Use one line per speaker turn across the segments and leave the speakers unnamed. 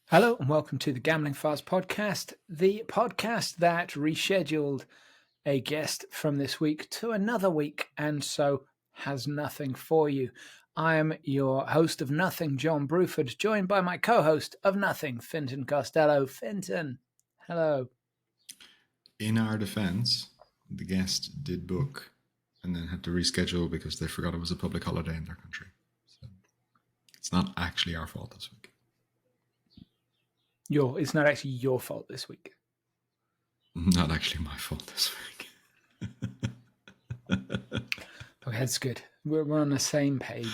Hello and welcome to the Gambling Files podcast, the podcast that rescheduled a guest from this week to another week and so has nothing for you. I am your host of Nothing, John Bruford, joined by my co-host of Nothing, Fintan Costello. Fintan, hello.
In our defense, the guest did book and then had to reschedule because they forgot it was a public holiday in their country. So it's not actually our fault this week.
It's not actually your fault this week.
Not actually my fault this week.
Okay, that's good. We're on the same page.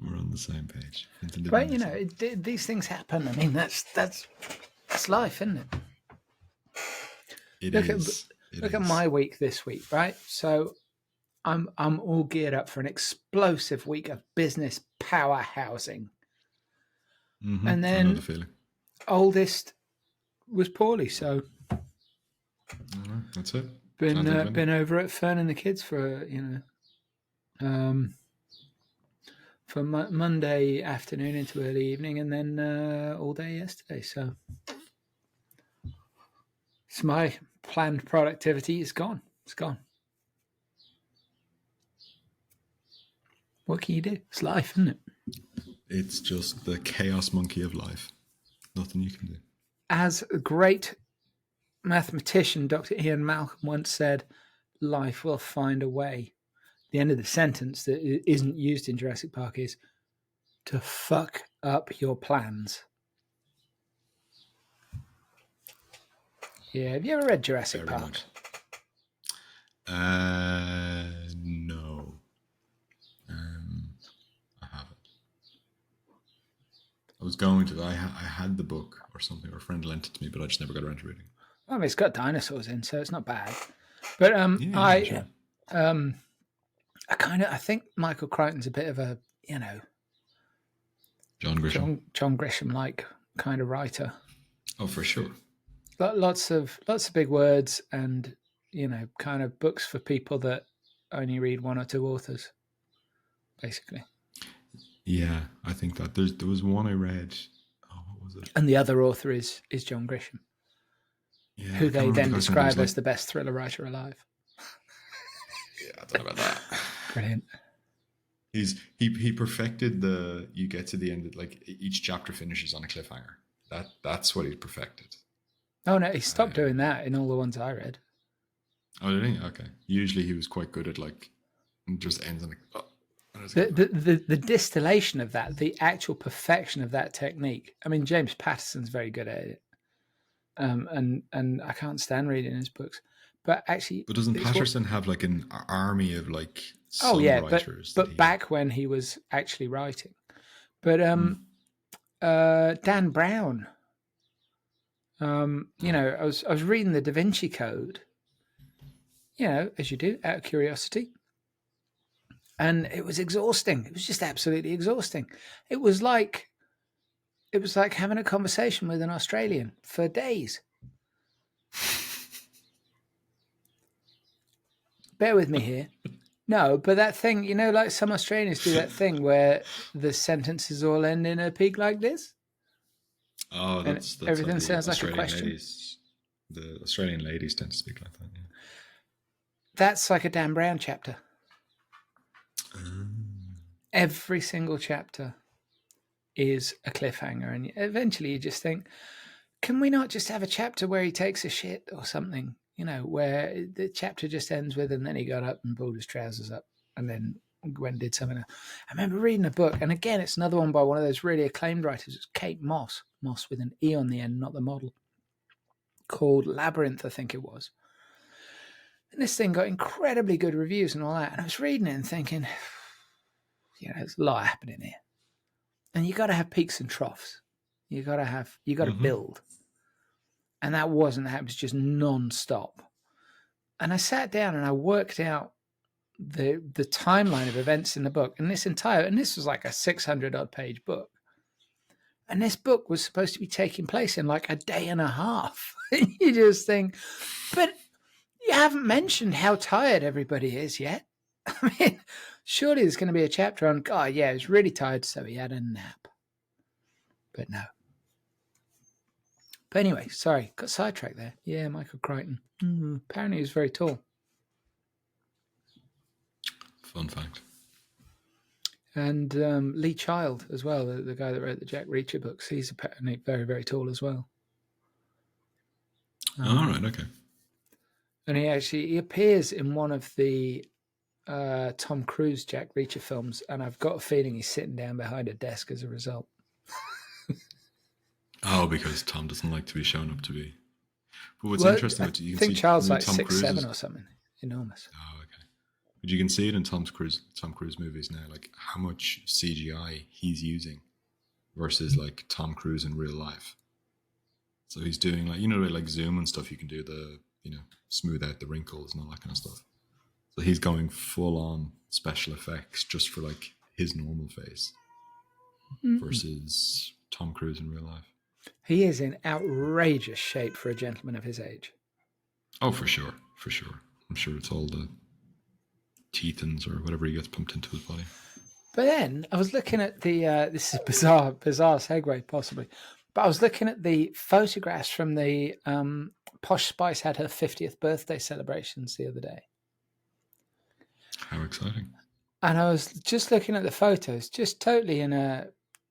We're on the same page.
But these things happen. I mean, that's life, isn't it? Look at my week this week, right? So I'm all geared up for an explosive week of business powerhousing.
Mm-hmm.
And then
I know the feeling.
Oldest was poorly, so
that's it.
Been over at Fern and the kids for for Monday afternoon into early evening, and then all day yesterday. So it's my planned productivity is gone. It's gone. What can you do? It's life, isn't it?
It's just the chaos monkey of life. Nothing you can do.
As a great mathematician, Dr. Ian Malcolm once said, life will find a way. The end of the sentence that isn't used in Jurassic Park is to fuck up your plans. Yeah, have you ever read Jurassic Park?
No. I haven't. I was going to. I had the book or something, or a friend lent it to me, but I just never got around to reading.
I mean, it's got dinosaurs in, so it's not bad. But
sure.
I think Michael Crichton's a bit of a,
John
Grisham like kind of writer.
Oh, for sure.
Lots of big words and kind of books for people that only read one or two authors, basically.
Yeah, I think that there was one I read. Oh, what was it?
And the other author is John Grisham, who they then describe as the best thriller writer alive.
Yeah, I don't know about that.
Brilliant.
He perfected you get to the end, like each chapter finishes on a cliffhanger. That's what he perfected.
Oh no, he stopped doing that in all the ones I read.
Oh, did he? Okay. Usually he was quite good at just ends on
the distillation of that, the actual perfection of that technique. I mean, James Patterson's very good at it, and I can't stand reading his books. But actually,
doesn't Patterson have like an army of like?
Writers but back when he was actually writing. But Dan Brown, I was reading the Da Vinci Code, as you do, out of curiosity. And it was exhausting. It was just absolutely exhausting. It was like having a conversation with an Australian for days. Bear with me here. No, but that thing, like some Australians do that thing where the sentences all end in a peak like this.
Oh, that's
everything sounds like a question.
The Australian ladies tend to speak like that. Yeah.
That's like a Dan Brown chapter. Every single chapter is a cliffhanger, and eventually you just think, can we not just have a chapter where he takes a shit or something? Where the chapter just ends with, and then he got up and pulled his trousers up, and then Gwen did something else. I remember reading a book, and again, it's another one by one of those really acclaimed writers. It's Kate Moss with an E on the end, not the model, called Labyrinth, I think it was. And this thing got incredibly good reviews and all that. And I was reading it and thinking, there's a lot happening here. And you got to have peaks and troughs. You got to build. And that wasn't that. It was just non-stop. And I sat down and I worked out the timeline of events in the book. And this was like a 600 odd page book. And this book was supposed to be taking place in like a day and a half. And you just think, but you haven't mentioned how tired everybody is yet. I mean, surely there's going to be a chapter on, he was really tired, so he had a nap. But no. But anyway, sorry, got sidetracked there. Yeah, Michael Crichton. Apparently he was very tall.
Fun fact.
And Lee Child as well, the guy that wrote the Jack Reacher books. He's apparently very, very tall as well.
All right, okay.
And he appears in one of the Tom Cruise Jack Reacher films, and I've got a feeling he's sitting down behind a desk as a result.
Oh, because Tom doesn't like to be shown up to be. But what's interesting,
I think Child's like 6'7" or something. Enormous.
Oh, okay. But you can see it in Tom Cruise movies now, like how much CGI he's using versus like Tom Cruise in real life. So he's doing like, like Zoom and stuff, you can do the, smooth out the wrinkles and all that kind of stuff. So he's going full on special effects just for like his normal face versus Tom Cruise in real life.
He is in outrageous shape for a gentleman of his age.
Oh, for sure. For sure. I'm sure it's all the tethins or whatever he gets pumped into his body.
But then I was looking at the, this is bizarre segue possibly, but I was looking at the photographs from the Posh Spice had her 50th birthday celebrations the other day.
How exciting.
And I was just looking at the photos, just totally in a,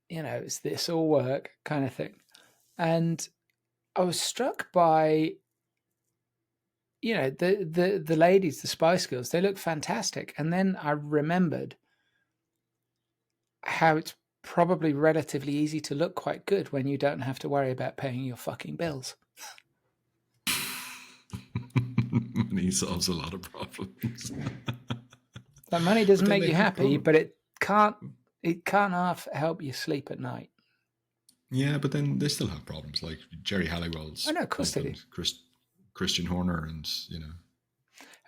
is this all work kind of thing. And I was struck by, the ladies, the Spice Girls, they look fantastic. And then I remembered how it's probably relatively easy to look quite good when you don't have to worry about paying your fucking bills.
Money solves a lot of problems.
That money doesn't make you happy, but it can't half help you sleep at night.
Yeah, but then they still have problems, like Jerry Halliwell's.
I know, of course they do.
Christian Horner, and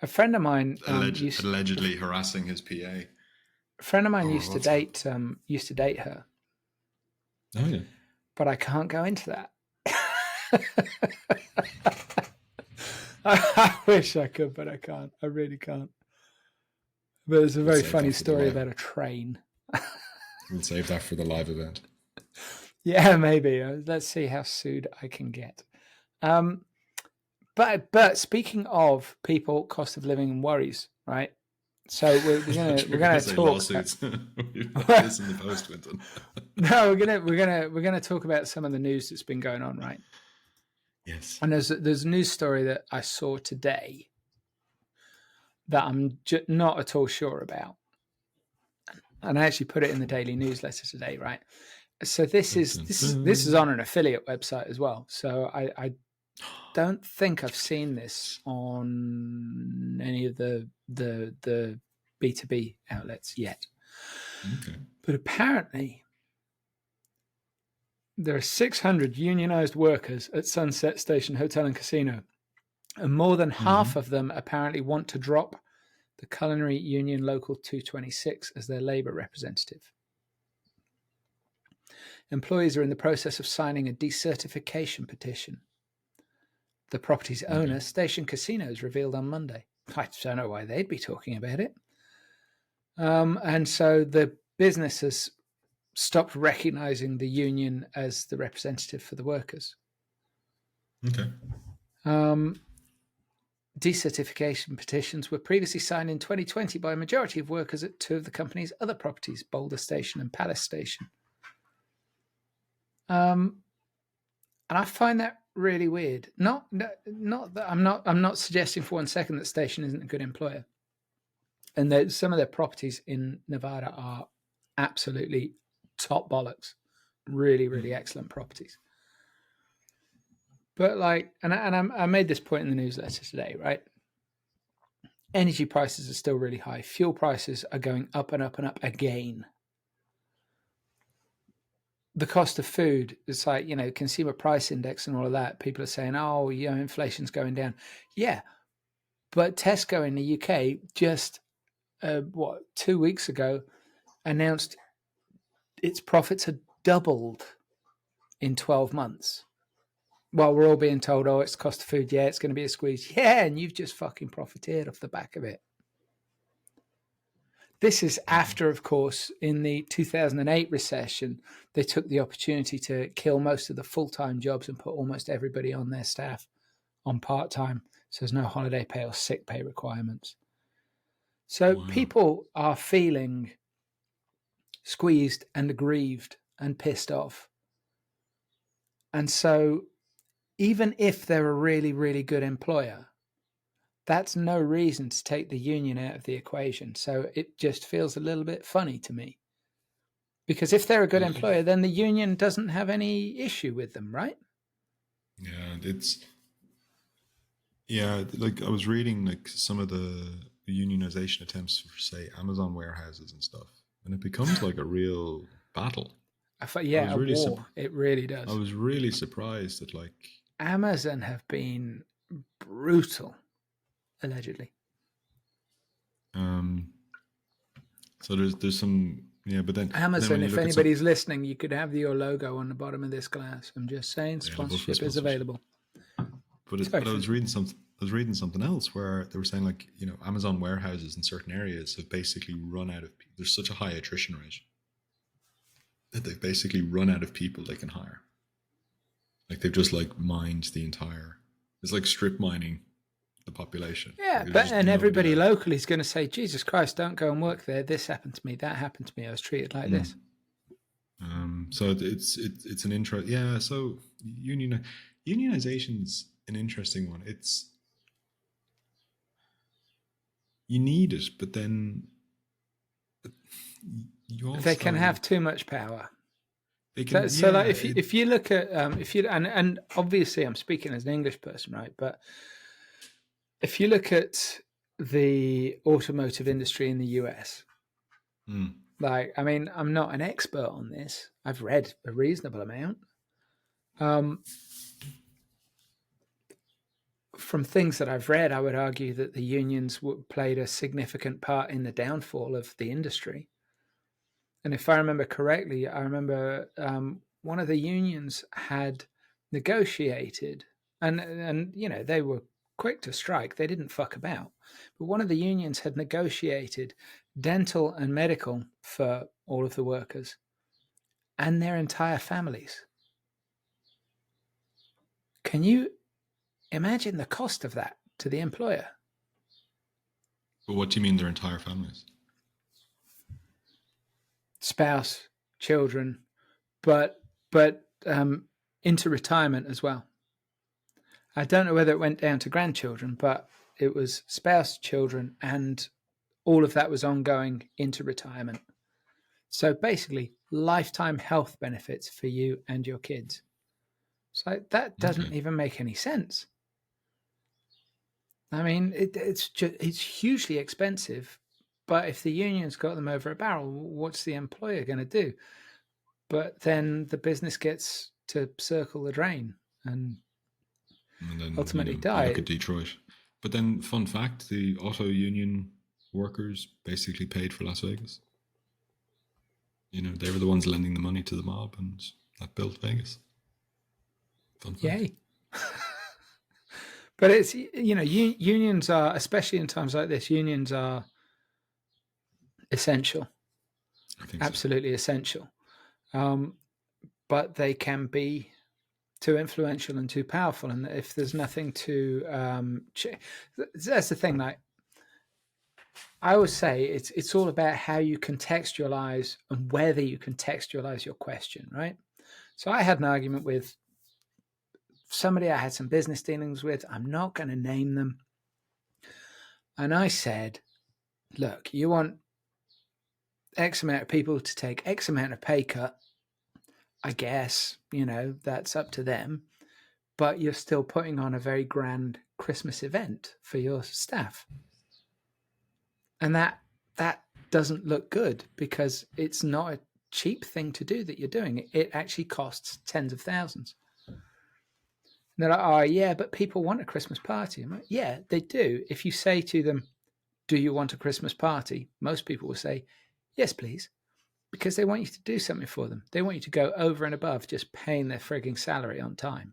a friend of mine
allegedly harassing his PA.
A friend of mine used to date her.
Oh yeah,
but I can't go into that. I wish I could, but I can't. I really can't. But it's a very funny story about a train.
We'll save that for the live event.
Yeah, maybe. Let's see how sued I can get. But speaking of people, cost of living and worries, right? So we're gonna talk.
Lawsuits. This in the post, Quentin.
No, we're gonna talk about some of the news that's been going on, right?
Yes.
And there's a news story that I saw today that I'm not at all sure about, and I actually put it in the daily newsletter today, right? So this is on an affiliate website as well. So I don't think I've seen this on any of the B2B outlets yet.
Okay.
But apparently there are 600 unionized workers at Sunset Station Hotel and Casino, and more than half of them apparently want to drop the Culinary Union Local 226 as their labor representative. Employees are in the process of signing a decertification petition. The property's owner, Station Casinos, revealed on Monday. I don't know why they'd be talking about it. And so the business has stopped recognizing the union as the representative for the workers.
Okay.
Decertification petitions were previously signed in 2020 by a majority of workers at two of the company's other properties, Boulder Station and Palace Station. And I find that really weird. Not that I'm not suggesting for 1 second that Station isn't a good employer, and that some of their properties in Nevada are absolutely top bollocks, really, really excellent properties. But I made this point in the newsletter today, right? Energy prices are still really high. Fuel prices are going up and up and up again. The cost of food, it's like, consumer price index and all of that. People are saying, oh, inflation's going down. Yeah. But Tesco in the UK just, 2 weeks ago announced its profits had doubled in 12 months. While we're all being told, oh, it's cost of food. Yeah, it's going to be a squeeze. Yeah, and you've just fucking profiteered off the back of it. This is after, of course, in the 2008 recession, they took the opportunity to kill most of the full-time jobs and put almost everybody on their staff on part-time. So there's no holiday pay or sick pay requirements. So
Wow.
people are feeling squeezed and aggrieved and pissed off. And so even if they're a really, really good employer, that's no reason to take the union out of the equation. So it just feels a little bit funny to me. Because if they're a good employer, then the union doesn't have any issue with them, right?
Like I was reading like some of the unionization attempts for say Amazon warehouses and stuff, and it becomes like a real battle.
I thought,
I was
a
really
war. It really does.
I was really surprised that like
Amazon have been brutal, allegedly.
So there's some but then
Amazon,
when you
if
look at
anybody's listening, you could have your logo on the bottom of this glass. I'm just saying, sponsorship is available.
But I was reading something else where they were saying like Amazon warehouses in certain areas have basically run out of people. There's such a high attrition rate that they've basically run out of people they can hire. Like they've just like mined the entire. It's like strip mining the population.
Yeah,
like,
and everybody locally is going to say, "Jesus Christ, don't go and work there. This happened to me. That happened to me. I was treated like this."
So it's an interest. Yeah. So unionization's an interesting one. You need it, but then you also
they can have too much power.
They can,
so like if you look at and obviously I'm speaking as an English person, right? But if you look at the automotive industry in the US, like, I mean, I'm not an expert on this. I've read a reasonable amount. From things that I've read, I would argue that the unions played a significant part in the downfall of the industry. And if I remember correctly, I remember one of the unions had negotiated, and they were quick to strike. They didn't fuck about. But one of the unions had negotiated dental and medical for all of the workers and their entire families. Can you imagine the cost of that to the employer?
But what do you mean their entire families?
Spouse, children, but into retirement as well. I don't know whether it went down to grandchildren, but it was spouse, children, and all of that was ongoing into retirement. So basically, lifetime health benefits for you and your kids. So that doesn't even make any sense. I mean, it's hugely expensive, but if the union's got them over a barrel, what's the employer going to do? But then the business gets to circle the drain and then ultimately die.
Look at Detroit. But then, fun fact, the auto union workers basically paid for Las Vegas. They were the ones lending the money to the mob, and that built Vegas. Fun fact.
Yay. But it's, unions are, especially in times like this, unions are essential.
I think
absolutely so. Essential. But they can be too influential and too powerful. And if there's nothing to, that's the thing. Like I always say, it's all about how you contextualize and whether you contextualize your question, right? So I had an argument with somebody I had some business dealings with. I'm not going to name them. And I said, look, you want X amount of people to take X amount of pay cut. I guess, that's up to them. But you're still putting on a very grand Christmas event for your staff. And that doesn't look good because it's not a cheap thing to do that you're doing. It actually costs tens of thousands. And they're like, oh, yeah, but people want a Christmas party. I'm like, yeah, they do. If you say to them, do you want a Christmas party? Most people will say, yes, please. Because they want you to do something for them. They want you to go over and above just paying their frigging salary on time.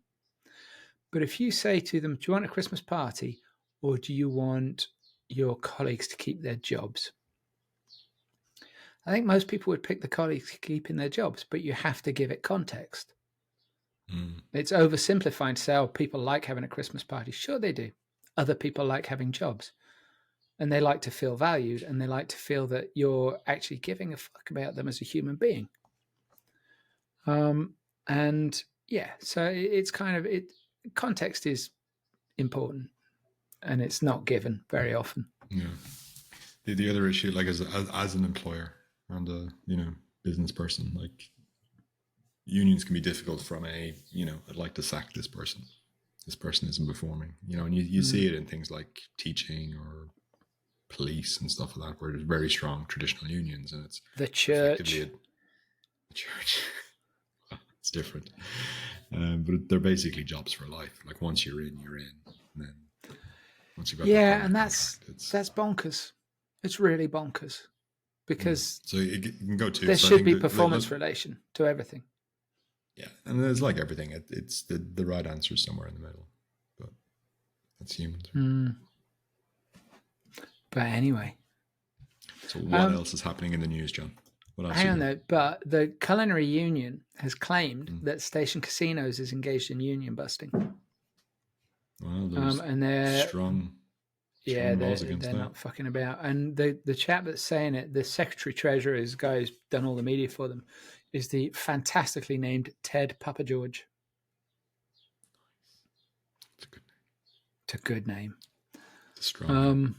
But if you say to them, do you want a Christmas party or do you want your colleagues to keep their jobs? I think most people would pick the colleagues keeping their jobs, but you have to give it context. It's oversimplifying to say, oh, people like having a Christmas party. Sure, they do. Other people like having jobs, and they like to feel valued, and they like to feel that you're actually giving a fuck about them as a human being. And yeah, so it's kind of it. Context is important, and it's not given very often.
Yeah. The other issue, like as an employer and a business person, like unions can be difficult from a I'd like to sack this person. This person isn't performing, and you see it in things like teaching or police and stuff like that, where there's very strong traditional unions, and it's
the church.
The church. It's different, but they're basically jobs for life. Like once you're in, you're in, and then once you've got
and that's bonkers. It's really bonkers because
so it can go too.
There should be performance relation to everything.
Yeah, and it's like everything. It's the right answer is somewhere in the middle, but that's humans.
But anyway.
So what else is happening in the news, John? What else?
Hang on though, but the Culinary Union has claimed that Station Casinos is engaged in union busting.
Well, there's
and they're
strong
they're
that.
not fucking about. And the chap that's saying it, the Secretary Treasurer, is guy who's done all the media for them, is the fantastically named Ted Papageorge.
It's a good name.
It's a good name.
It's a strong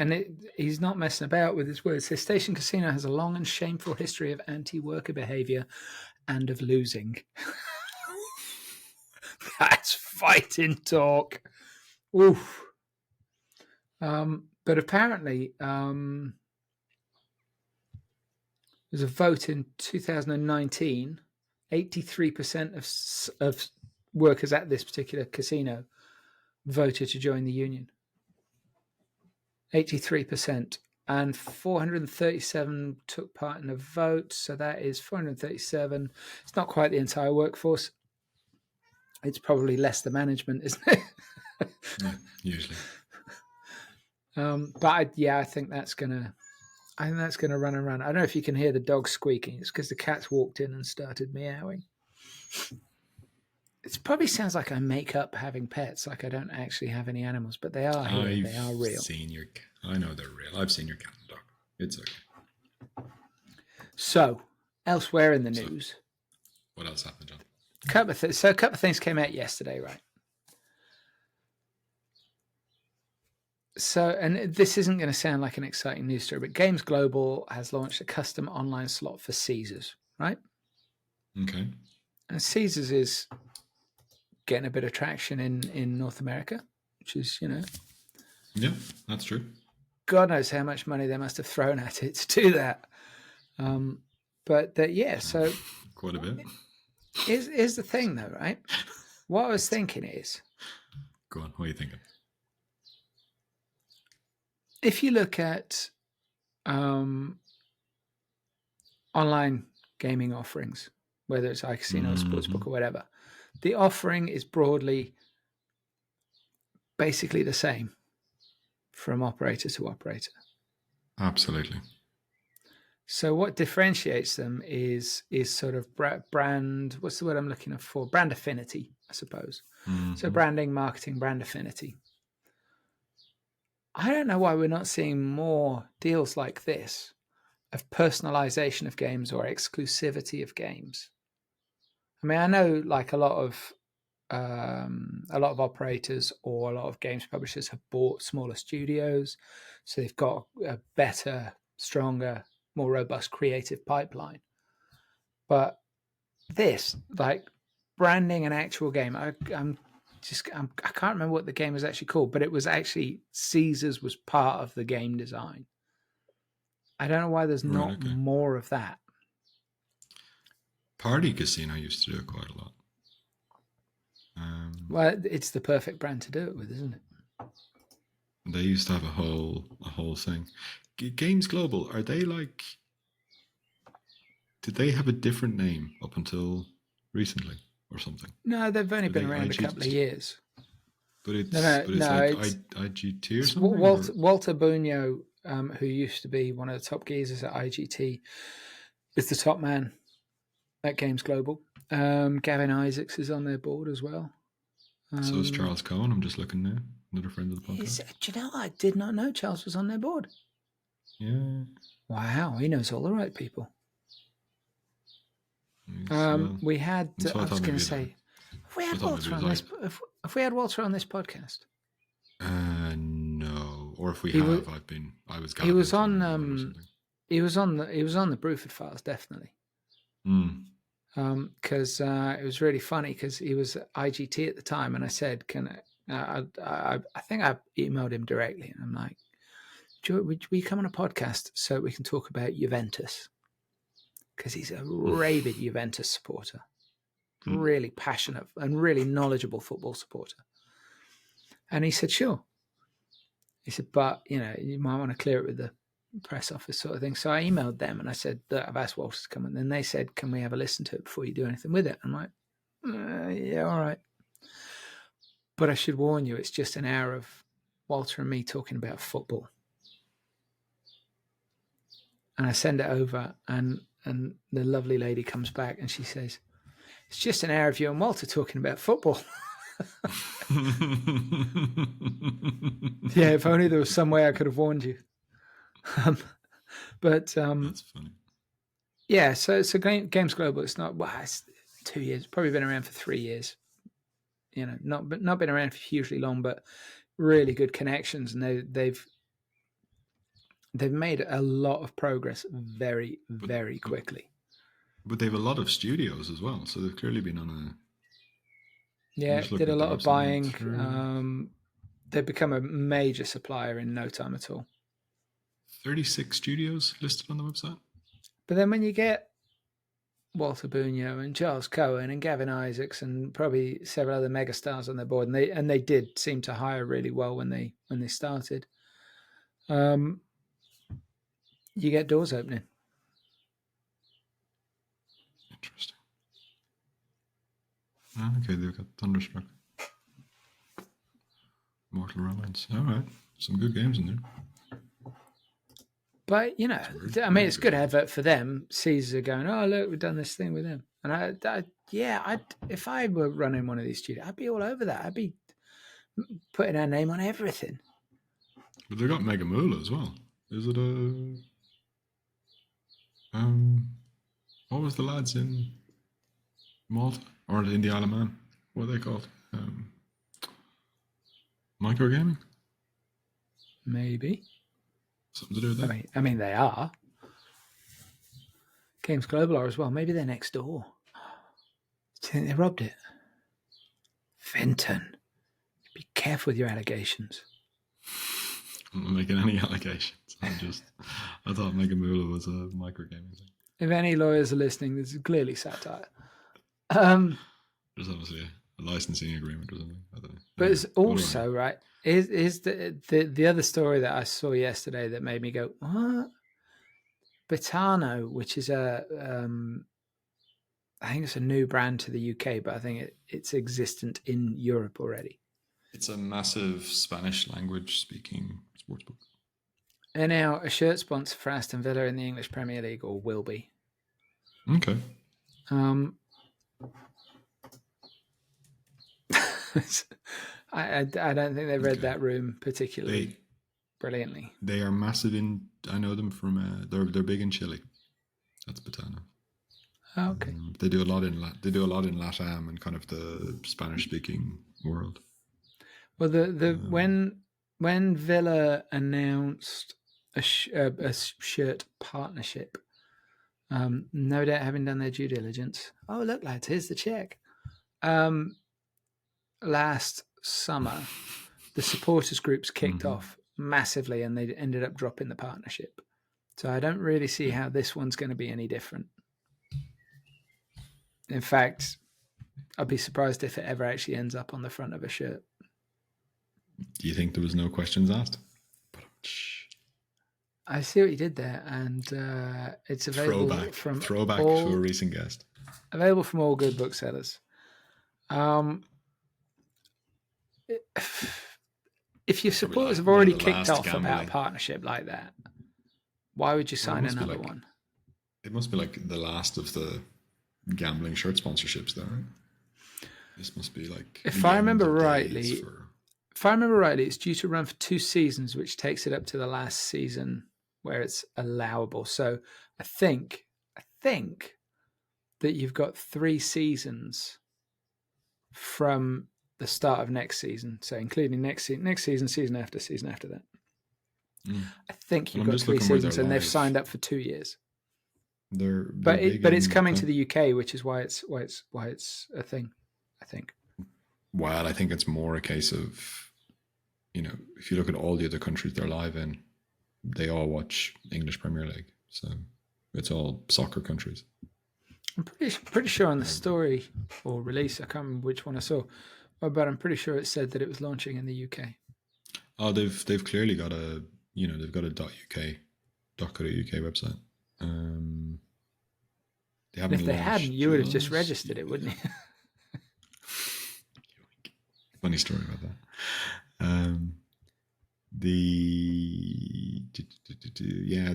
name. He's not messing about with his words. His Station Casino has a long and shameful history of anti-worker behaviour and of losing. That's fighting talk. Oof. But apparently, there's a vote in 2019. 83% of workers at this particular casino voted to join the union. 83%. And 437 took part in the vote. So that is 437. It's not quite the entire workforce. It's probably less the management, isn't it?
Yeah, usually.
But I think that's gonna run and run. I don't know if you can hear the dog squeaking. It's because the cat's walked in and started meowing. It probably sounds like I make up having pets, like I don't actually have any animals, but they are here. They are real.
I know they're real. I've seen your cat and dog. It's okay.
So, elsewhere in the news.
What else happened, John?
A couple of things came out yesterday, right? So, and this isn't going to sound like an exciting news story, but Games Global has launched a custom online slot for Caesars, right?
Okay.
And Caesars is getting a bit of traction in North America, which is,
Yeah, that's true.
God knows how much money they must have thrown at it to do that. So
quite a bit.
Here's the thing, though, right? What I was thinking is,
go on. What are you thinking?
If you look at online gaming offerings, whether it's iCasino, Sportsbook, or whatever, the offering is broadly basically the same from operator to operator.
Absolutely.
So what differentiates them is sort of brand, what's the word I'm looking for? Brand affinity, I suppose. So branding, marketing, brand affinity. I don't know why we're not seeing more deals like this of personalization of games or exclusivity of games. I mean, I know like a lot of operators or a lot of games publishers have bought smaller studios, so they've got a better, stronger, more robust creative pipeline. But this, like branding an actual game, I can't remember what the game was actually called, but it was actually Caesars was part of the game design. I don't know why there's not more of that.
Party Casino used to do it quite a lot.
Well, it's the perfect brand to do it with, isn't it?
They used to have a whole thing. Games Global, are they like? Did they have a different name up until recently or something?
No, they've only been around a couple of years.
But it's like IGT or something.
Walter Bugno who used to be one of the top geezers at IGT, is the top man at Games Global. Gavin Isaacs is on their board as well.
So is Charles Cohen. I'm just looking now. Another friend of the podcast.
Do you know, I did not know Charles was on their board.
Yeah.
Wow, he knows all the right people. We had. I was going to say, have we had Walter on this? Have we had Walter on this podcast?
No. Or if we have, I was.
He was on. He was on the Bruford Files, definitely. Because it was really funny because he was at IGT at the time, and I said, "Can I think I emailed him directly, and I'm like, would we come on a podcast so we can talk about Juventus?" Because he's a rabid Juventus supporter, really passionate and really knowledgeable football supporter. And he said, "Sure." He said, "But you might want to clear it with the press office sort of thing." So I emailed them and I said, "Look, I've asked Walter to come." And then they said, "Can we have a listen to it before you do anything with it?" I'm like, "Yeah, all right." But I should warn you, it's just an hour of Walter and me talking about football. And I send it over, and the lovely lady comes back and she says, "It's just an hour of you and Walter talking about football." Yeah, if only there was some way I could have warned you. But
that's funny.
Yeah, so Games Global. It's not. Well, it's 2 years. Probably been around for 3 years. Not been around for hugely long, but really good connections, and they've made a lot of progress very, very quickly.
But they have a lot of studios as well, so they've clearly been on a.
Yeah, did a lot of buying. They've become a major supplier in no time at all.
36 studios listed on the website.
But then when you get Walter Bunyo and Charles Cohen and Gavin Isaacs and probably several other megastars on their board, and they did seem to hire really well when they started. You get doors opening.
Interesting. Okay, they've got Thunderstruck, Mortal Romance. All right, some good games in there.
But it's good advert for them. Caesar going, "Oh look, we've done this thing with them." And if I were running one of these studios, I'd be all over that. I'd be putting our name on everything.
But they got Mega Moolah as well. Is it what was the lads in Malta or in the Isle of Man? What are they called? Microgaming?
Maybe.
Something to do with that?
I mean, they are. Games Global are as well. Maybe they're next door. Do you think they robbed it? Fintan, be careful with your allegations.
I'm not making any allegations. I thought Mega Moolah was a microgaming thing.
If any lawyers are listening, this is clearly satire.
There's obviously a licensing agreement or something. I don't know.
But it's also right. Is the other story that I saw yesterday that made me go, what? Betano, which is I think it's a new brand to the UK, but I think it's existent in Europe already.
It's a massive Spanish language speaking sportsbook.
And now a shirt sponsor for Aston Villa in the English Premier League, or will be.
Okay.
I don't think they read that room particularly brilliantly.
They are massive in. I know them from. They're big in Chile. That's Betano.
Oh, okay.
They do a lot in LATAM and kind of the Spanish speaking world.
Well, when Villa announced a shirt partnership, no doubt having done their due diligence. Oh, look, lads, here's the check. Last summer, the supporters groups kicked off massively, and they ended up dropping the partnership. So I don't really see how this one's going to be any different. In fact, I'd be surprised if it ever actually ends up on the front of a shirt.
Do you think there was no questions asked?
I see what you did there, and it's available
throwback to a recent guest.
Available from all good booksellers. if your
It's probably
supporters
like
have
one of
already
the
kicked
last
off about a
gambling.
partnership like that, why would you
Well, it
sign
must be
another
like
one?
it must be like the last of the gambling shirt sponsorships, though. Right? This must be like
If
the
I
end
remember
of days
rightly,
for.
it's due to run for 2 seasons, which takes it up to the last season where it's allowable. So I think that you've got 3 seasons from the start of next season. So including next season, season after that.
Mm.
I think
Well,
you've
I'm
got
just
three
looking where they're
seasons, and they've
live.
signed up for 2 years.
They're
But
big
it's
in.
coming to the UK, which is why it's a thing. I think.
Well, I think it's more a case of, if you look at all the other countries they're live in, they all watch English Premier League, so it's all soccer countries.
I'm pretty sure on the story or release, I can't remember which one I saw, but I'm pretty sure it said that it was launching in the UK.
Oh, they've clearly got a they've got a .uk website. They haven't
And if they
launched
hadn't, you would have just
just
registered
yet.
it, wouldn't you?
Funny story about that.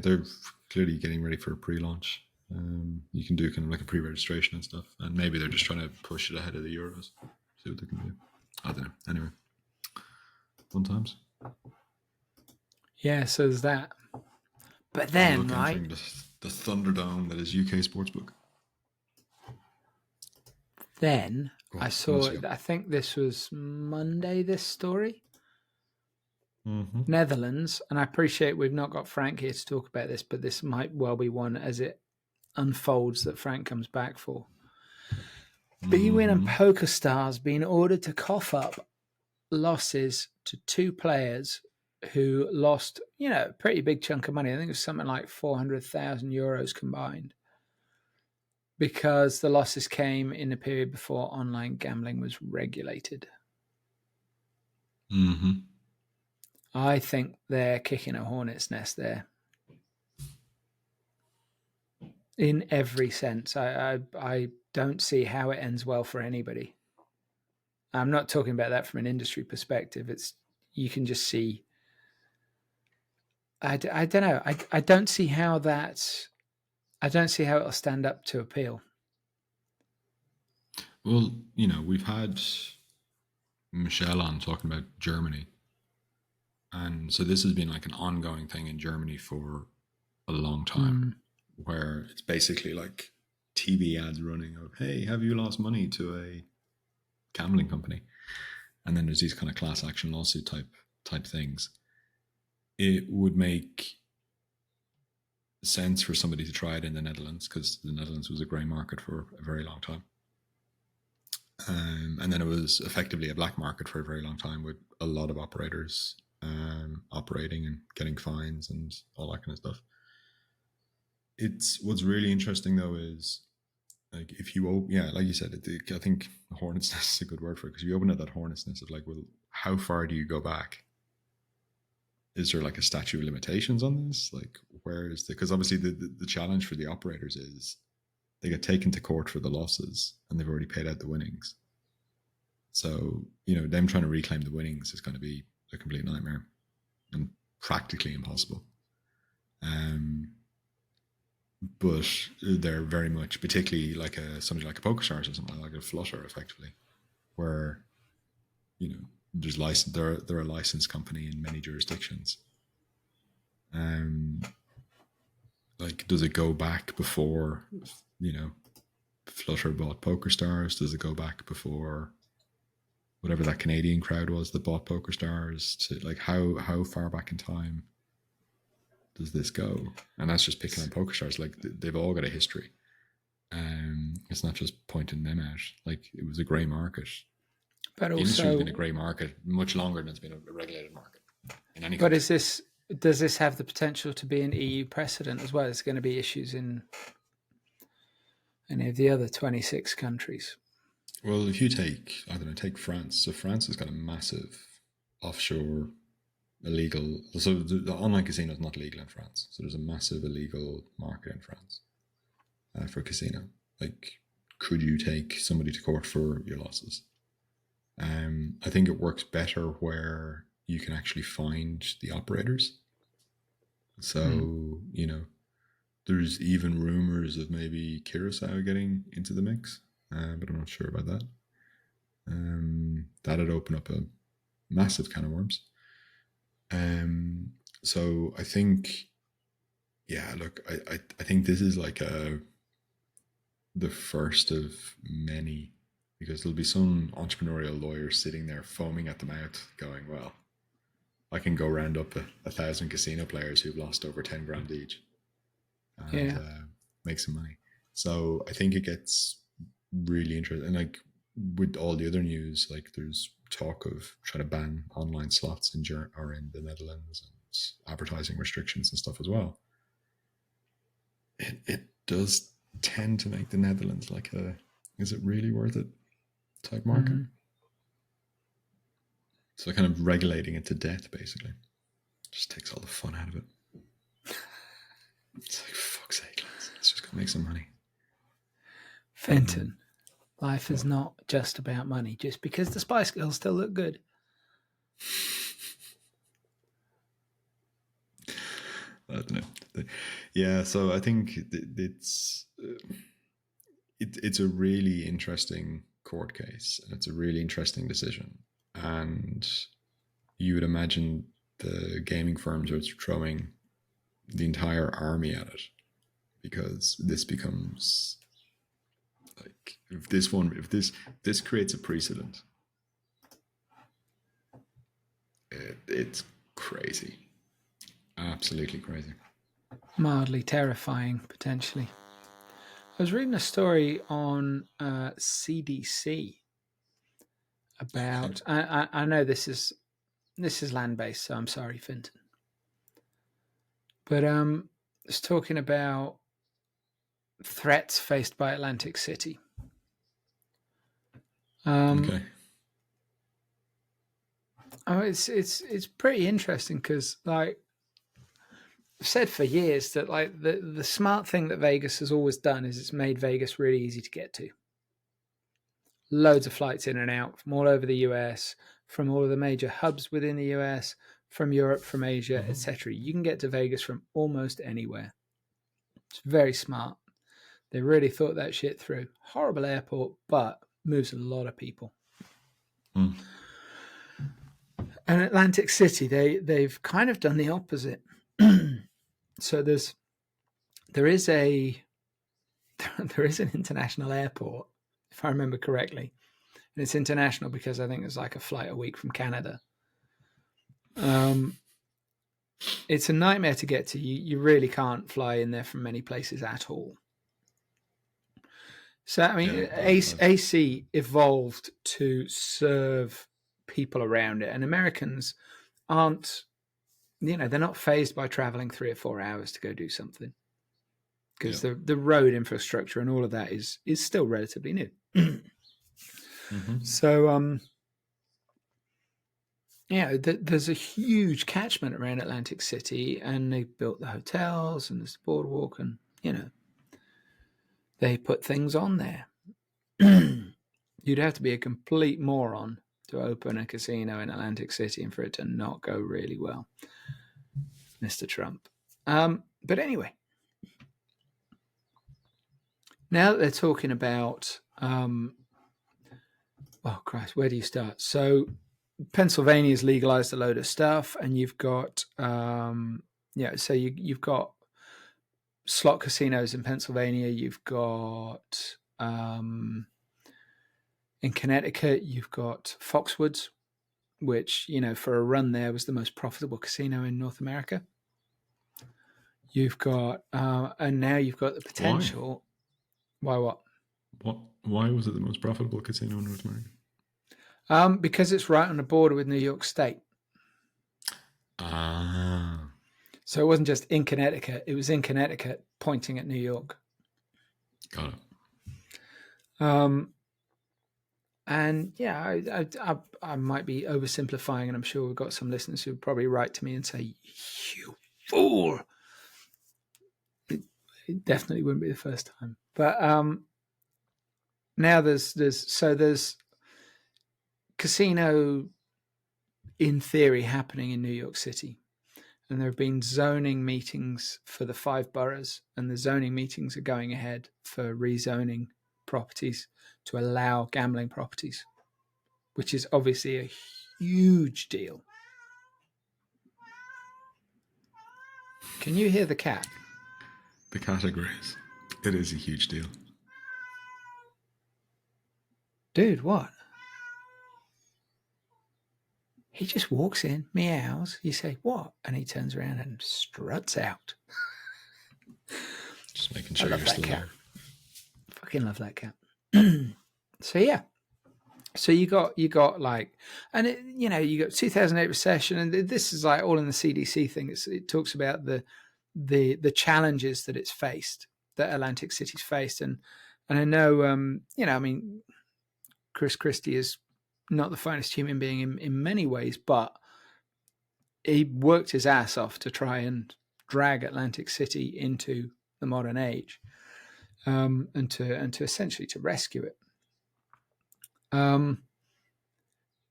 They're clearly getting ready for a pre-launch. You can do kind of like a pre-registration and stuff, and maybe they're just trying to push it ahead of the Euros. See what they can do. I don't know. Anyway, fun times.
Yeah, so there's that. But then, right?
From the Thunderdome that is UK Sportsbook.
Then I saw.
I
think this was Monday. This story.
Mm-hmm.
Netherlands, and I appreciate we've not got Frank here to talk about this, but this might well be one as it unfolds that Frank comes back for. Bwin and PokerStars being ordered to cough up losses to 2 players who lost, a pretty big chunk of money. I think it was something like 400,000 euros combined, because the losses came in a period before online gambling was regulated.
Mm-hmm.
I think they're kicking a hornet's nest there. In every sense. I don't see how it ends well for anybody. I'm not talking about that from an industry perspective. You can just see. I don't know. I don't see how that. I don't see how it'll stand up to appeal.
Well, we've had Michelle on talking about Germany, and so this has been like an ongoing thing in Germany for a long time, where it's basically like TV ads running of, "Hey, have you lost money to a gambling company?" And then there's these kind of class action lawsuit type things. It would make sense for somebody to try it in the Netherlands, because the Netherlands was a grey market for a very long time. And then it was effectively a black market for a very long time, with a lot of operators operating and getting fines and all that kind of stuff. What's really interesting though is, like, if you like you said, I think hornet's nest is a good word for it, because you open at that hornet's nest of like, well, how far do you go back? Is there like a statute of limitations on this? Like, where is because obviously the challenge for the operators is they get taken to court for the losses and they've already paid out the winnings. So, them trying to reclaim the winnings is going to be a complete nightmare and practically impossible. But they're very much, particularly like somebody like a PokerStars or something like a Flutter, effectively, where there's they're a licensed company in many jurisdictions. Like, does it go back before Flutter bought PokerStars? Does it go back before whatever that Canadian crowd was that bought PokerStars? To like, how far back in time does this go? And that's just picking on PokerStars. Like, they've all got a history. It's not just pointing them out. Like, it was a grey market.
But
the
also,
industry's been a grey market much longer than it's been a regulated market in any country.
But does this have the potential to be an EU precedent as well? There's going to be issues in any of the other 26 countries.
Well, if you take France. So France has got a massive offshore illegal. So the online casino is not legal in France. So there's a massive illegal market in France for casino. Like, could you take somebody to court for your losses? I think it works better where you can actually find the operators. So, there's even rumors of maybe Curacao getting into the mix, but I'm not sure about that. That'd open up a massive can of worms. So I think, look, I think this is like the first of many, because there'll be some entrepreneurial lawyer sitting there foaming at the mouth going, well, I can go round up 1,000 casino players who've lost over 10 grand each and make some money. So I think it gets really interesting. And like with all the other news, like there's talk of trying to ban online slots in the Netherlands and advertising restrictions and stuff as well. It does tend to make the Netherlands like is it really worth it type market. So kind of regulating it to death basically just takes all the fun out of it. It's like, fuck's sake, let's just go make some money.
Fintan, life is not just about money. Just because the Spice Girls still look good.
I don't know. Yeah, so I think it's a really interesting court case, and it's a really interesting decision. And you would imagine the gaming firms are throwing the entire army at it, because this becomes like, if this creates a precedent, it's crazy. Absolutely crazy.
Mildly terrifying, potentially. I was reading a story on CDC about. I know this is land based, so I'm sorry, Fintan. But it's talking about threats faced by Atlantic City.
Okay.
Oh, it's pretty interesting because, like, I've said for years that, like, the smart thing that Vegas has always done is it's made Vegas really easy to get to. Loads of flights in and out from all over the US, from all of the major hubs within the US, from Europe, from Asia, etc. You can get to Vegas from almost anywhere. It's very smart. They really thought that shit through. Horrible airport, but moves a lot of people. And Atlantic City, they've kind of done the opposite. So there is an international airport, if I remember correctly, and it's international because I think there's like a flight a week from Canada. It's a nightmare to get to. You really can't fly in there from many places at all. So I mean, AC evolved to serve people around it, and Americans aren't, they're not fazed by traveling 3 or 4 hours to go do something, because the road infrastructure and all of that is still relatively new. So there's a huge catchment around Atlantic City, and they built the hotels and there's the boardwalk, and they put things on there. You'd have to be a complete moron to open a casino in Atlantic City and for it to not go really well, Mr. Trump. But anyway, now that they're talking about, oh Christ, where do you start? So Pennsylvania's legalized a load of stuff, and you've got, so you've got slot casinos in Pennsylvania. You've got, in Connecticut, you've got Foxwoods, which, for a run there was the most profitable casino in North America. You've got, and now you've got the potential. Why what?
Why was it the most profitable casino in North America?
Because it's right on the border with New York State. So it wasn't just in Connecticut; it was in Connecticut, pointing at New York.
Got it.
And I might be oversimplifying, and I'm sure we've got some listeners who would probably write to me and say, "You fool!" It definitely wouldn't be the first time. But now there's casino in theory, happening in New York City. And there have been zoning meetings for the 5 boroughs, and the zoning meetings are going ahead for rezoning properties to allow gambling properties, which is obviously a huge deal. Can you hear the cat?
The cat agrees. It is a huge deal.
Dude, what? He just walks in, meows. You say, what? And he turns around and struts out.
Just making sure you're still there.
Fucking love that cat. So yeah. So you got like, and it, you know, you got 2008 recession, and this is like all in the CDC thing. It talks about the challenges that it's faced, that Atlantic City's faced, and I know, you know, I mean, Chris Christie is not the finest human being in many ways, but he worked his ass off to try and drag Atlantic City into the modern age, and to essentially to rescue it.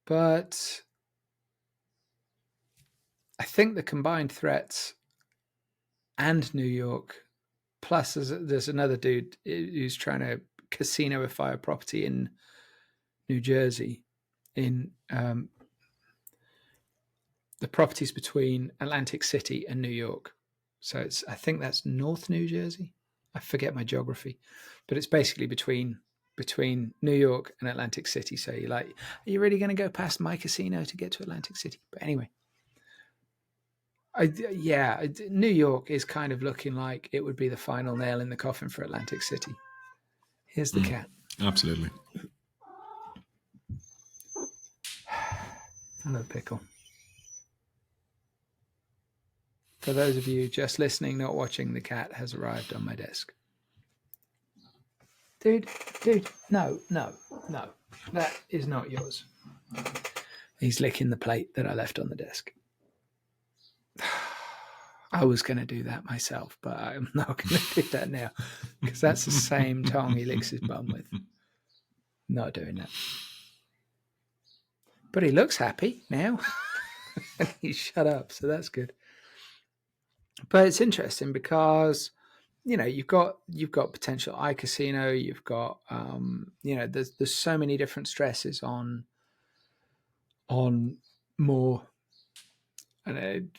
But I think the combined threats and New York, plus there's another dude who's trying to casino-ify a property in New Jersey, in the properties between Atlantic City and New York. So I think that's North New Jersey. I forget my geography, but it's basically between New York and Atlantic City. So you're like, are you really going to go past my casino to get to Atlantic City? But anyway, New York is kind of looking like it would be the final nail in the coffin for Atlantic City. Here's the cat.
Absolutely.
Hello, Pickle. For those of you just listening, not watching, the cat has arrived on my desk. Dude, no. That is not yours. He's licking the plate that I left on the desk. I was going to do that myself, but I'm not going to do that now, because that's the same tongue he licks his bum with. Not doing that. But he looks happy now. He's shut up, so that's good. But it's interesting because, you know, you've got potential iCasino, you've got you know, there's so many different stresses on more, and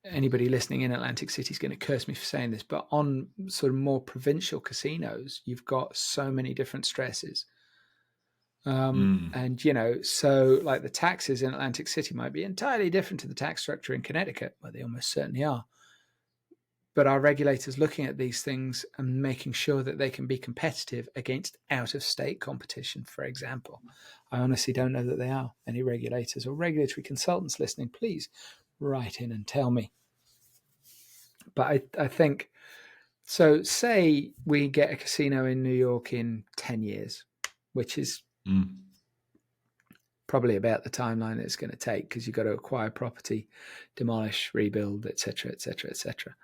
anybody listening in Atlantic City is going to curse me for saying this, but on sort of more provincial casinos, you've got so many different stresses. And, you know, so like the taxes in Atlantic City might be entirely different to the tax structure in Connecticut, well, they almost certainly are. But our regulators looking at these things and making sure that they can be competitive against out-of-state competition, for example. I honestly don't know that they are. Any regulators or regulatory consultants listening, please write in and tell me. But I think, so say we get a casino in New York in 10 years, which is probably about the timeline it's going to take, because you've got to acquire property, demolish, rebuild, etc., etc., etc.,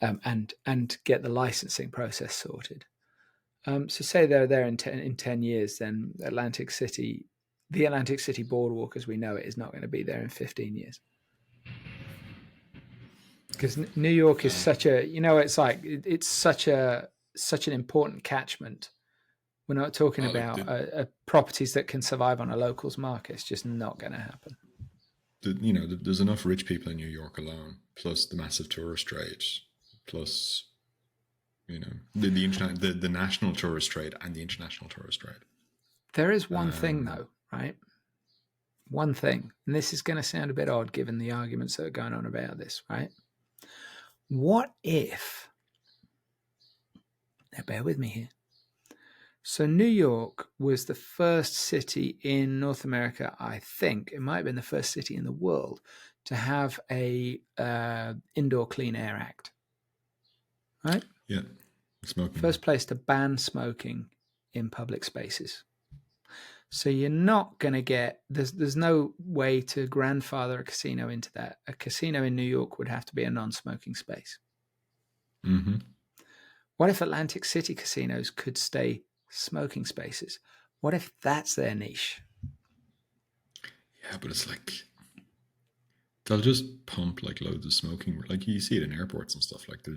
and get the licensing process sorted. So say they're there in 10 years, then the Atlantic City boardwalk as we know it is not going to be there in 15 years. Because New York is such a, you know, it's like, it's such an important catchment. We're not talking about properties that can survive on a locals market. It's just not going to happen.
You know, there's enough rich people in New York alone, plus the massive tourist trade, plus, you know, the national tourist trade and the international tourist trade.
There is one thing though, right? One thing, and this is going to sound a bit odd given the arguments that are going on about this, right? What if, now bear with me here. So New York was the first city in North America, I think, it might have been the first city in the world to have a indoor clean air act, right?
Yeah, smoking.
First place to ban smoking in public spaces. So you're not going to get, there's no way to grandfather a casino into that. A casino in New York would have to be a non-smoking space.
Mm-hmm.
What if Atlantic City casinos could stay smoking spaces? What if that's their niche?
Yeah, but it's like, they'll just pump like loads of smoking. Like you see it in airports and stuff. Like they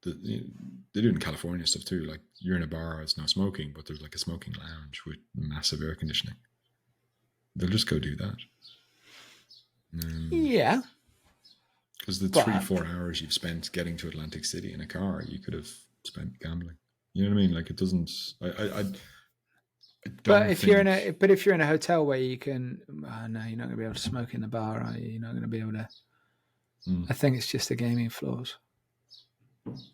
do it in California stuff too. Like you're in a bar, it's no smoking, but there's like a smoking lounge with massive air conditioning. They'll just go do that.
Yeah.
Because the 3-4 hours you've spent getting to Atlantic City in a car, you could have spent gambling. You know what I mean? Like it doesn't. I don't.
But if you're in a hotel where you can, no, you're not going to be able to smoke in the bar, are you? You're not going to be able to. I think it's just the gaming floors.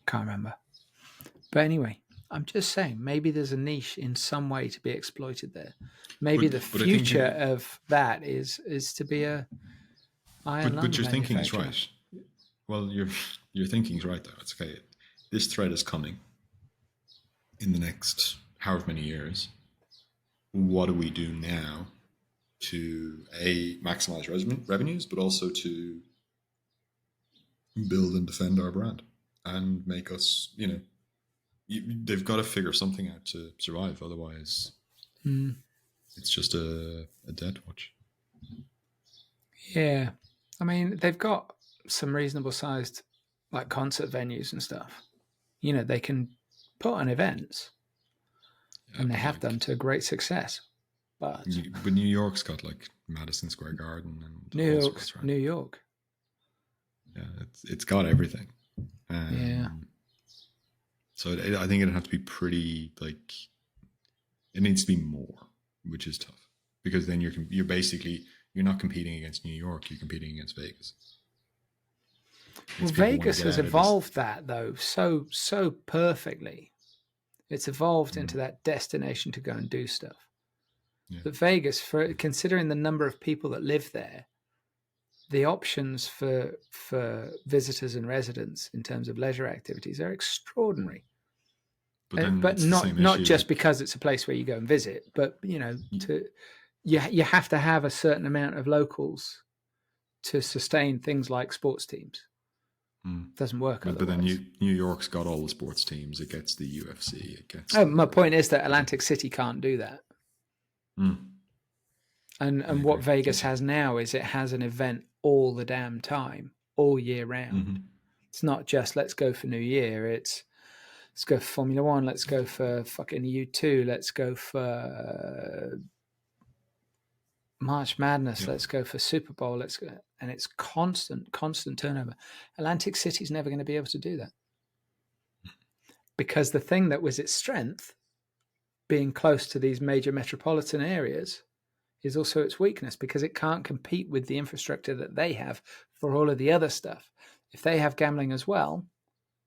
Can't remember. But anyway, I'm just saying, maybe there's a niche in some way to be exploited there. Maybe the future of that is to be a iron lung.
But your thinking is right. Well, your thinking is right, though. It's okay. This threat is coming in the next however many years. What do we do now to maximize revenues, but also to build and defend our brand and make us, they've got to figure something out to survive. Otherwise, it's just a dead watch.
Yeah. I mean, they've got some reasonable sized like concert venues and stuff. They can put on events. And they have done to great success. But
New York's got like Madison Square Garden and
New York.
Yeah, it's got everything. So I think it'd have to be pretty like it needs to be more, which is tough because then you're not competing against New York, you're competing against Vegas.
Well, Vegas has evolved that though so perfectly. It's evolved into that destination to go and do stuff. Yeah. But Vegas, considering the number of people that live there, the options for visitors and residents in terms of leisure activities are extraordinary. But not just because it's a place where you go and visit, but you have to have a certain amount of locals to sustain things like sports teams. Doesn't work otherwise.
But then New York's got all the sports teams. It gets the UFC. It gets.
My point is that Atlantic City can't do that. And what Vegas has now is it has an event all the damn time, all year round. It's not just let's go for New Year. It's let's go for Formula One. Let's go for fucking U2. Let's go for March Madness. Let's go for Super Bowl. Let's go. And it's constant turnover. Atlantic City's never going to be able to do that. Because the thing that was its strength, being close to these major metropolitan areas, is also its weakness because it can't compete with the infrastructure that they have for all of the other stuff. If they have gambling as well,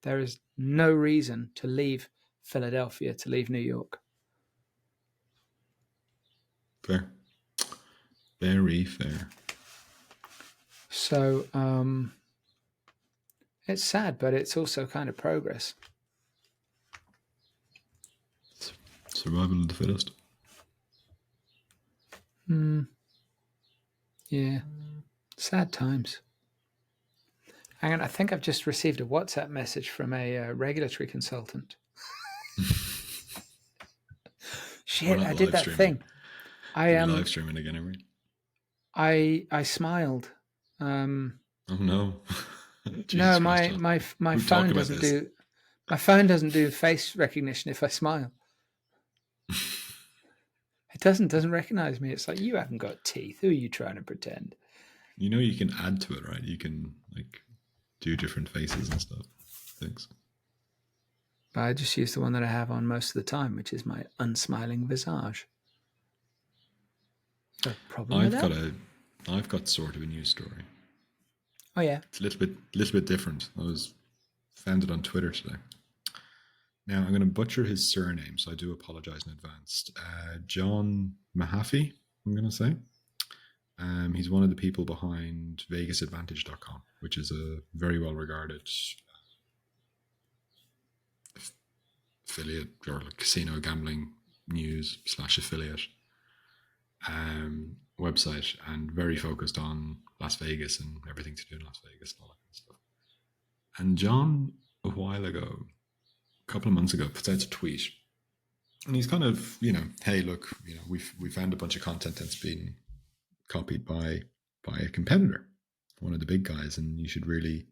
there is no reason to leave Philadelphia, to leave New York.
Fair. Very fair.
So it's sad, but it's also kind of progress.
Survival of the fittest.
Yeah. Sad times. Hang on, I think I've just received a WhatsApp message from a regulatory consultant. Shit, I did that thing.
I live streaming again, are we?
I smiled.
Oh no.
No, my phone doesn't do. My phone doesn't do face recognition if I smile. It doesn't recognize me. It's like, you haven't got teeth. Who are you trying to pretend?
You can add to it, right? You can do different faces and stuff. Thanks.
But I just use the one that I have on most of the time, which is my unsmiling visage. No problem with that?
I've got sort of a news story.
Oh yeah.
It's a little bit different. I found it on Twitter today. Now I'm going to butcher his surname, so I do apologize in advance. Jon Mahaffey, I'm going to say. He's one of the people behind VegasAdvantage.com, which is a very well regarded affiliate or casino gambling news / affiliate website, and very focused on Las Vegas and everything to do in Las Vegas and all that kind of stuff. And Jon, a while ago, a couple of months ago, puts out a tweet, and he's kind of, hey, look, we found a bunch of content that's been copied by a competitor, one of the big guys, and you should really,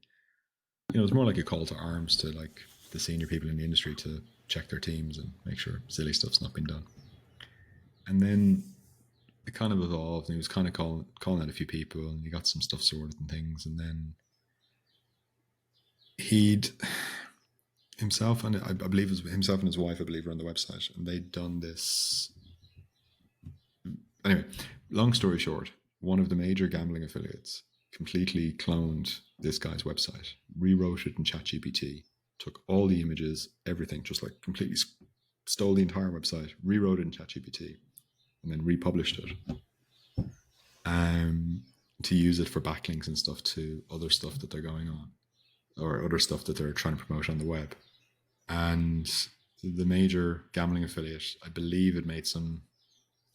it's more like a call to arms to like the senior people in the industry to check their teams and make sure silly stuff's not been done. And then it kind of evolved, and he was kind of calling out a few people, and he got some stuff sorted and things, and then he'd himself and I believe it was himself and his wife, I believe, were on the website, and they'd done this. Anyway, long story short, one of the major gambling affiliates completely cloned this guy's website, rewrote it in ChatGPT, took all the images, everything, just like completely stole the entire website, rewrote it in ChatGPT, and then republished it to use it for backlinks and stuff to other stuff that they're going on, or other stuff that they're trying to promote on the web. And the major gambling affiliate, I believe, it made some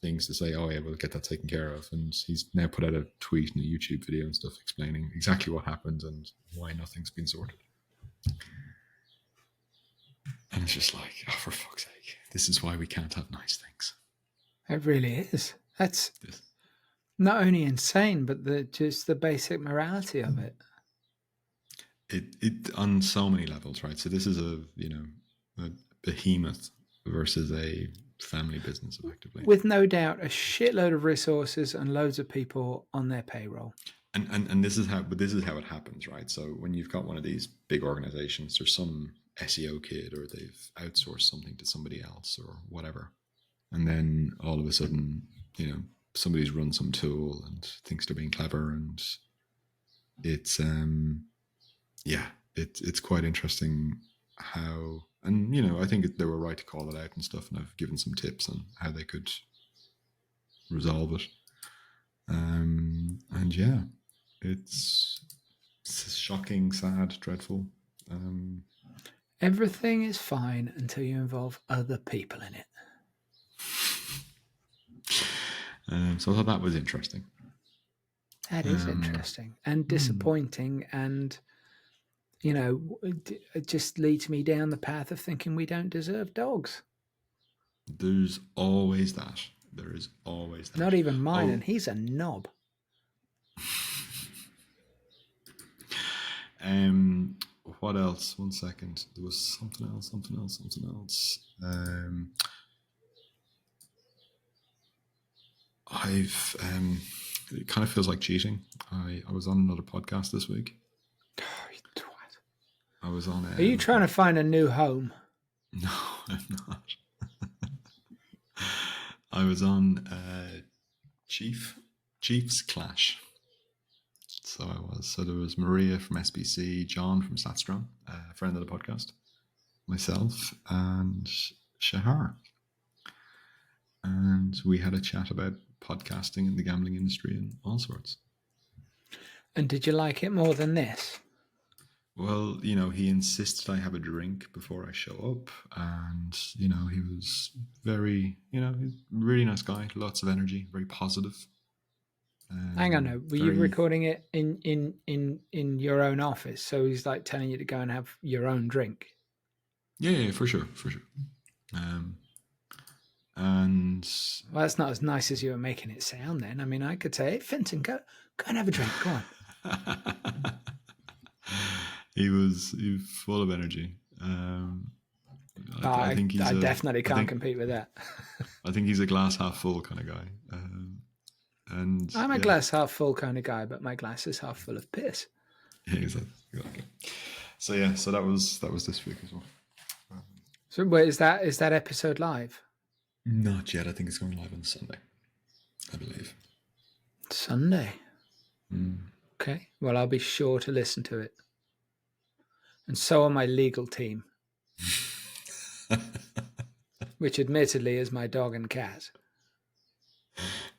things to say, oh yeah, we'll get that taken care of. And he's now put out a tweet and a YouTube video and stuff explaining exactly what happened and why nothing's been sorted. And it's just like, oh, for fuck's sake, this is why we can't have nice things.
It really is. That's not only insane, but just the basic morality of it.
It on so many levels, right? So this is a behemoth versus a family business, effectively,
with no doubt a shitload of resources and loads of people on their payroll.
And this is how it happens, right? So when you've got one of these big organizations, there's some SEO kid, or they've outsourced something to somebody else or whatever, and then all of a sudden, somebody's run some tool and thinks they're being clever, and it's it's quite interesting how, and I think they were right to call it out and stuff, and I've given some tips on how they could resolve it. And yeah, it's shocking, sad, dreadful.
Everything is fine until you involve other people in it.
So I thought that was interesting.
That is interesting and disappointing, and it just leads me down the path of thinking we don't deserve dogs.
There's always that. There is always that.
Not even mine, and he's a knob.
What else? 1 second. There was something else. It kind of feels like cheating. I was on another podcast this week.
Oh, you twat.
I was on.
Are you trying to find a new home?
No, I'm not. I was on Chiefs Clash. So I was. So there was Maria from SBC, John from Satstrom, a friend of the podcast, myself, and Shahar. And we had a chat about podcasting and the gambling industry and all sorts.
And did you like it more than this?
Well, he insisted I have a drink before I show up, and he was very, he's a really nice guy, lots of energy, very positive.
Hang on, no. Were you recording it in your own office? So he's like telling you to go and have your own drink.
Yeah, for sure. And
well, that's not as nice as you were making it sound. Then, I mean, I could say, hey, Fintan, go and have a drink. Go on.
He was full of energy.
I definitely can't compete with that.
I think he's a glass half full kind of guy. And
I'm a glass half full kind of guy, but my glass is half full of piss.
Yeah, exactly. So yeah, so that was this week as well.
So wait, is that episode live?
Not yet. I think it's going live on Sunday, I believe.
Sunday. Okay. Well, I'll be sure to listen to it. And so on my legal team, which admittedly is my dog and cat.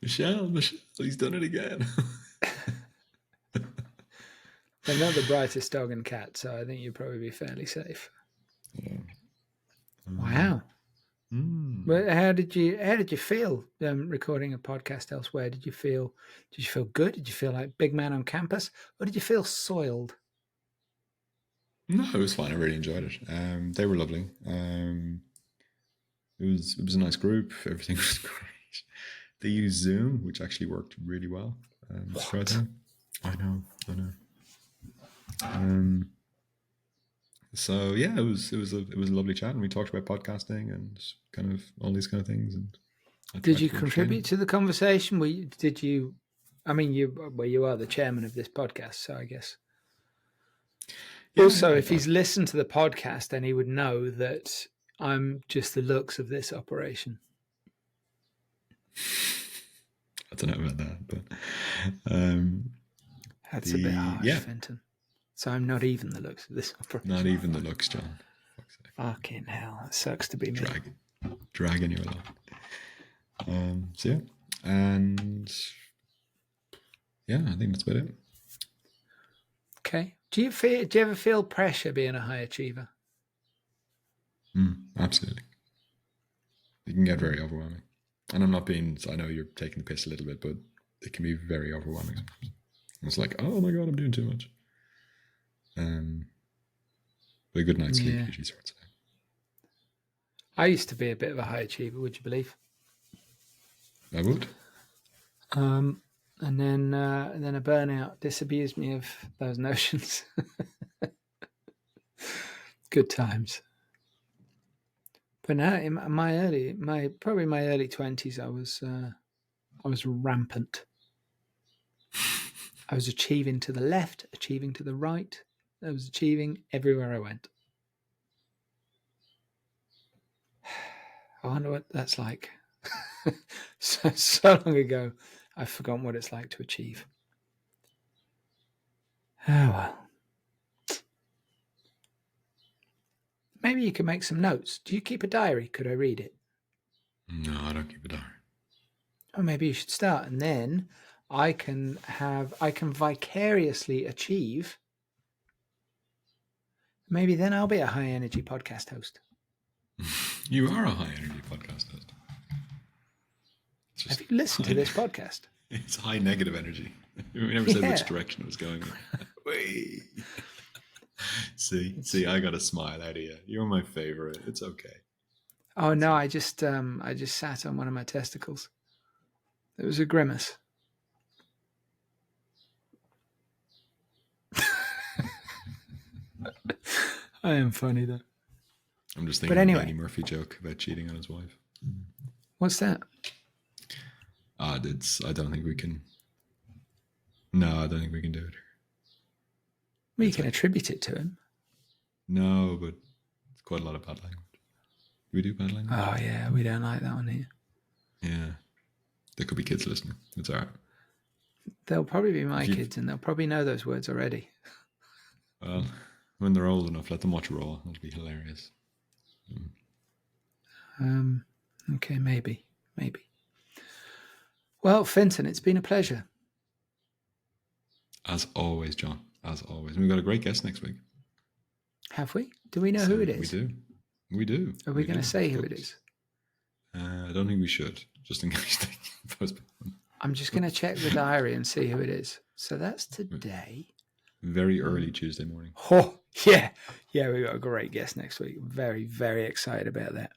Michelle, he's done it again.
They're not the brightest dog and cat, so I think you'd probably be fairly safe.
Yeah.
Wow. But how did you feel recording a podcast elsewhere? Did you feel good? Did you feel like big man on campus, or did you feel soiled?
No, it was fine. I really enjoyed it. They were lovely. It was a nice group. Everything was great. They used Zoom, which actually worked really well. I know. I know. So yeah, it was a lovely chat, and we talked about podcasting and kind of all these kind of things. And I
Did
tried
you
to be entertaining.
contribute to the conversation? Did you? I mean, you are the chairman of this podcast, so I guess.
Yeah,
Also,
yeah,
if he's listened to the podcast, then he would know that I'm just the looks of this operation.
I don't know about that, but
That's a bit harsh, Fintan. So I'm not even the looks of this operation.
Not even the looks, John.
Fucking hell, it sucks to be me.
Dragging you along. So yeah, and yeah, I think that's about it.
Okay. Do you ever feel pressure being a high achiever?
Absolutely. It can get very overwhelming. And I'm not being, I know you're taking the piss a little bit, but it can be very overwhelming sometimes. It's like, oh my God, I'm doing too much. But a good night's sleep usually sorts it out.
I used to be a bit of a high achiever, would you believe?
I would.
And then a burnout disabused me of those notions. Good times. But now in my early 20s, I was rampant. I was achieving to the left, achieving to the right. I was achieving everywhere I went. I wonder what that's like. so long ago, I've forgotten what it's like to achieve. Oh well. Maybe you can make some notes. Do you keep a diary? Could I read it?
No, I don't keep a diary.
Oh, maybe you should start, and then I can vicariously achieve. Maybe then I'll be a high energy podcast host.
You are a high energy podcast host.
Have you listened to this podcast?
It's high negative energy. We never said which direction it was going in. See, I got a smile out of you. You're my favorite. It's okay.
Oh no, I just sat on one of my testicles. It was a grimace. I am funny though.
I'm just thinking of the Eddie Murphy joke about cheating on his wife.
What's that?
I don't think we can. No, I don't think we can do it.
Well, you can attribute it to him.
No, but it's quite a lot of bad language. Do we do bad language?
Oh yeah, we don't like that one here.
Yeah. There could be kids listening. It's all right.
They'll probably be my kids, and they'll probably know those words already.
Well, when they're old enough, let them watch Raw. That'll be hilarious.
Okay, maybe. Well, Fintan, it's been a pleasure.
As always, John. As always. We've got a great guest next week.
Have we? Do we know who it is?
We do.
Are we going to say who it is?
I don't think we should, just in case they postpone.
I'm just going to check the diary and see who it is. So that's today.
Very early Tuesday morning.
Oh, yeah. Yeah, we've got a great guest next week. Very, very excited about that.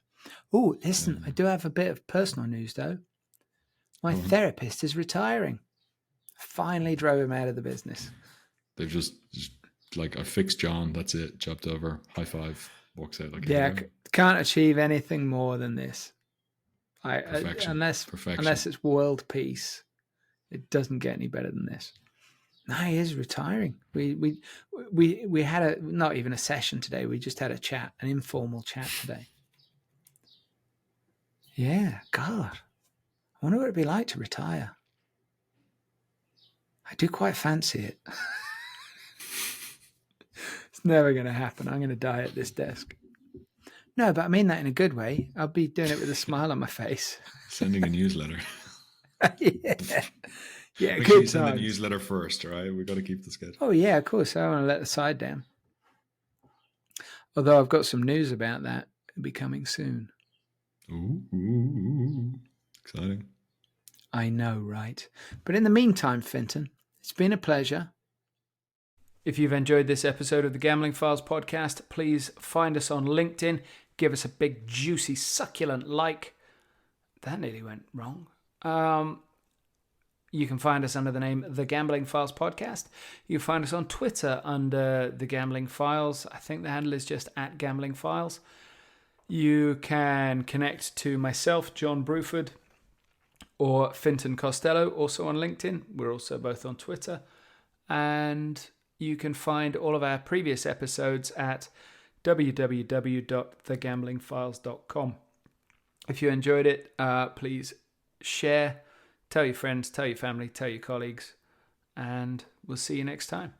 Oh, listen, I do have a bit of personal news, though. My therapist is retiring. I finally drove him out of the business.
They've just like, I fixed John. That's it. Job over. High five. Walks out. Like,
yeah, can't achieve anything more than this.
Perfection.
Unless it's world peace, it doesn't get any better than this. No, he is retiring. We had not even a session today. We just had a chat, an informal chat today. Yeah, God, I wonder what it'd be like to retire. I do quite fancy it. It's never going to happen. I'm going to die at this desk. No, but I mean that in a good way. I'll be doing it with a smile on my face.
Sending a newsletter.
Yeah,
Make
good
sure you send
times.
the newsletter first, all right? We've got to keep the schedule.
Oh, yeah, of course. I don't want to let the side down. Although I've got some news about that. It'll be coming soon.
Ooh. Exciting.
I know, right? But in the meantime, Fintan, it's been a pleasure. If you've enjoyed this episode of the Gambling Files podcast, please find us on LinkedIn. Give us a big, juicy, succulent like. That nearly went wrong. You can find us under the name The Gambling Files Podcast. You can find us on Twitter under The Gambling Files. I think the handle is just @GamblingFiles. You can connect to myself, John Bruford, or Fintan Costello, also on LinkedIn. We're also both on Twitter. And you can find all of our previous episodes at www.thegamblingfiles.com. If you enjoyed it, please share, tell your friends, tell your family, tell your colleagues, and we'll see you next time.